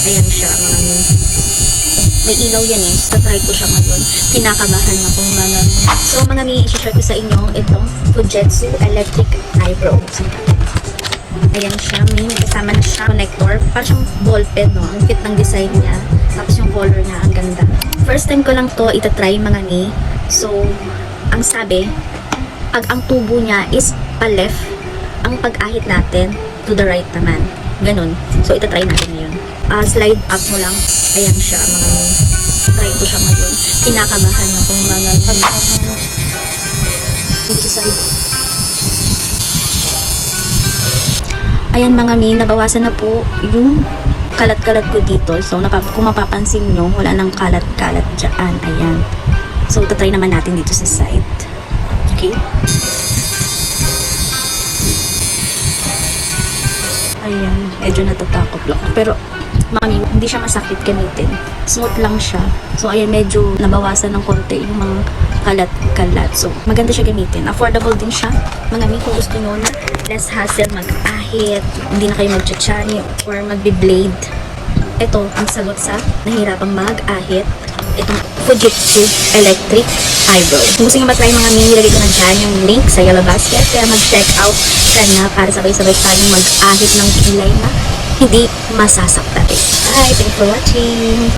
Ayan siya, mga mi. May ilaw yan eh. So, try ko siya ngayon. Kinakabahan ako, mga mi. So, mga mi, i-share ko sa inyo itong Fujitsu Electric Eyebrow. Ayan siya, may kasama na siya connector. Parang siyang ballpen, no? Ang cute ng design niya. Tapos yung color niya, ang ganda. First time ko lang to itatry, mga ni. So, ang sabi, pag ang tubo niya is pa-left, ang pag-ahit natin to the right naman. Ganun. So, itatry natin ngayon. Slide up mo lang. Ayan siya, mga ni. Try ko siya ngayon. Kinakabahan ako, mga ni. Dito sa side. Ayan, mga mi, nabawasan na po yung kalat-kalat ko dito. So, kung mapapansin nyo, wala nang kalat-kalat dyan. Ayan. So, tatry naman natin dito sa side. Okay? Ayan. Medyo natatakot lang. Pero, mami, hindi siya masakit gamitin. Smooth lang siya. So, ayan, medyo nabawasan ng konti yung mga kalat-kalat. So, maganda siya gamitin. Affordable din siya. Mga mi, kung gusto nyo na less hassle mag-ahit, hindi na kayo mag-chachani or mag-blade. Ito ang sagot sa nahirapang mag-ahit. Itong Fujitsu Electric Eyebrow. Kung gusto nyo matry, mga mi, nilagay ko na dyan yung link sa yellow basket. Kaya mag-check out ka na para sabay-sabay tayong mag-ahit ng kilay na hindi masasaktan. Bye! Thanks for watching!